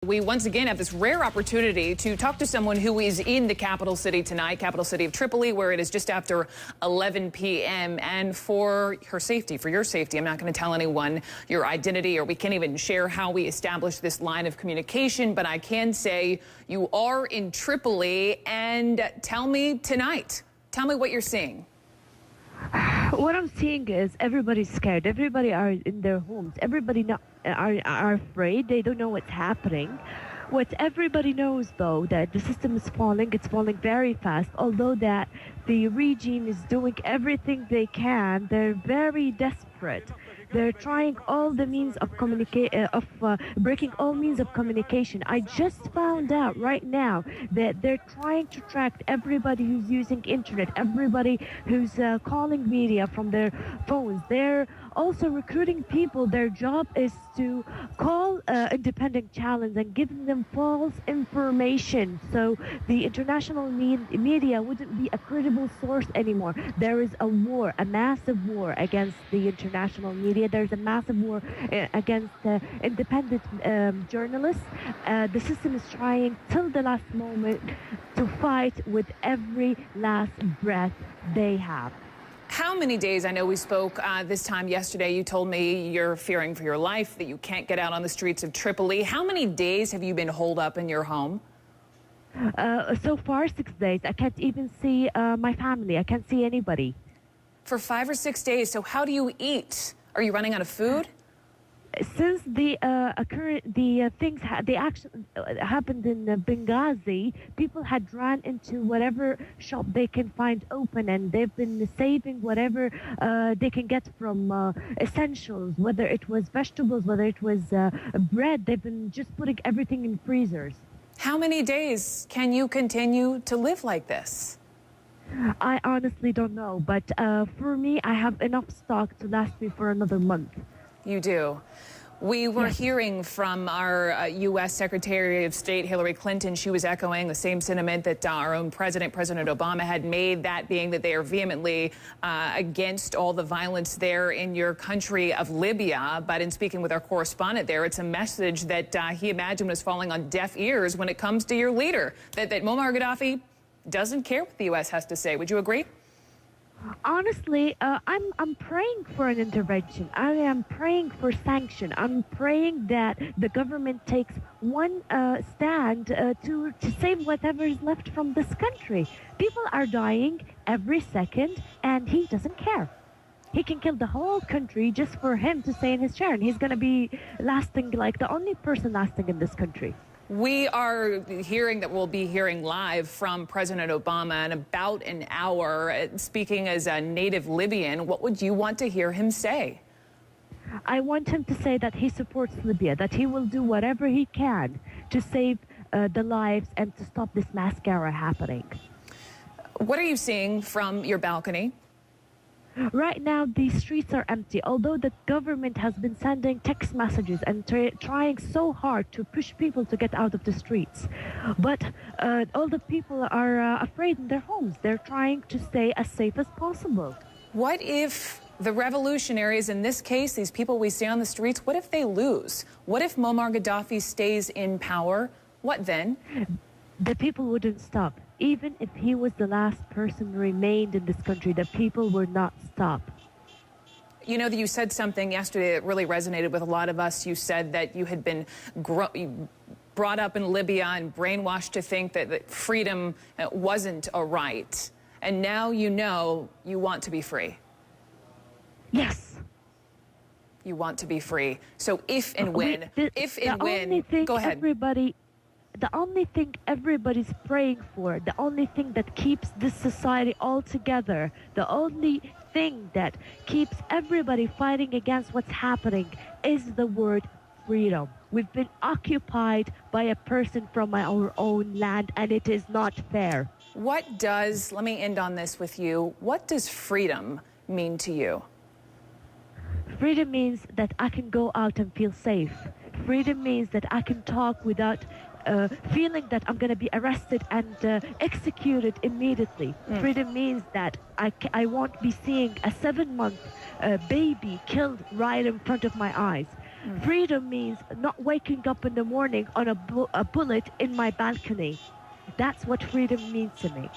We once again have this rare opportunity to talk to someone who is in the capital city tonight, capital city of Tripoli, where it is just after 11 p.m. And for her safety, for your safety, I'm not going to tell anyone your identity, or we can't even share how we established this line of communication. But I can say you are in Tripoli, and tell me tonight, tell me what you're seeing. What I'm seeing is everybody's scared. Everybody are in their homes. Everybody are afraid. They don't know what's happening. What everybody knows, though, that the system is falling. It's falling very fast. Although that the regime is doing everything they can, they're very desperate. They're trying all the means of breaking all means of communication. I just found out right now that they're trying to track everybody who's using internet, everybody who's calling media from their phones. They're also recruiting people. Their job is to call independent channels and giving them false information. So the international media wouldn't be a credible source anymore. There is a war, a massive war against the international media. There's a massive war against independent journalists. The system is trying till the last moment to fight with every last breath they have. How many days? I know we spoke this time yesterday. You told me you're fearing for your life, that you can't get out on the streets of Tripoli. How many days have you been holed up in your home? So far, 6 days. I can't even see my family. I can't see anybody. For 5 or 6 days. So how do you eat? Are you running out of food? Since the action happened in Benghazi, people had run into whatever shop they can find open, and they've been saving whatever they can get from essentials, whether it was vegetables, whether it was bread. They've been just putting everything in freezers. How many days can you continue to live like this? I honestly don't know, but for me, I have enough stock to last me for another month. You do. We were hearing from our U.S. Secretary of State, Hillary Clinton. She was echoing the same sentiment that our own President Obama, had made, that being that they are vehemently against all the violence there in your country of Libya. But in speaking with our correspondent there, it's a message that he imagined was falling on deaf ears when it comes to your leader, that Muammar Gaddafi doesn't care what the U.S. has to say. Would you agree? Honestly, I'm praying for an intervention. I am praying for sanction. I'm praying that the government takes one stand to save whatever is left from this country. People are dying every second, and he doesn't care. He can kill the whole country just for him to stay in his chair, and he's going to be lasting like the only person lasting in this country. We are hearing that we'll be hearing live from President Obama in about an hour. Speaking as a native Libyan, what would you want to hear him say? I want him to say that he supports Libya, that he will do whatever he can to save the lives and to stop this mascara happening. What are you seeing from your balcony? Right now, the streets are empty, although the government has been sending text messages and trying so hard to push people to get out of the streets. But all the people are afraid in their homes. They're trying to stay as safe as possible. What if the revolutionaries, in this case, these people we see on the streets, what if they lose? What if Muammar Gaddafi stays in power? What then? The people wouldn't stop. Even if he was the last person who remained in this country, the people would not stop. You know that you said something yesterday that really resonated with a lot of us. You said that you had been brought up in Libya and brainwashed to think that freedom wasn't a right. And now you know you want to be free. Yes. You want to be free. So if and when, go ahead. The only thing everybody's praying for, the only thing that keeps this society all together, the only thing that keeps everybody fighting against what's happening is the word freedom. We've been occupied by a person from our own land, and it is not fair. Let me end on this with you. What does freedom mean to you? Freedom means that I can go out and feel safe. Freedom means that I can talk without feeling that I'm going to be arrested and executed immediately. Freedom means that I won't be seeing a 7-month baby killed right in front of my eyes. Freedom means not waking up in the morning on a bullet in my balcony. That's what freedom means to me.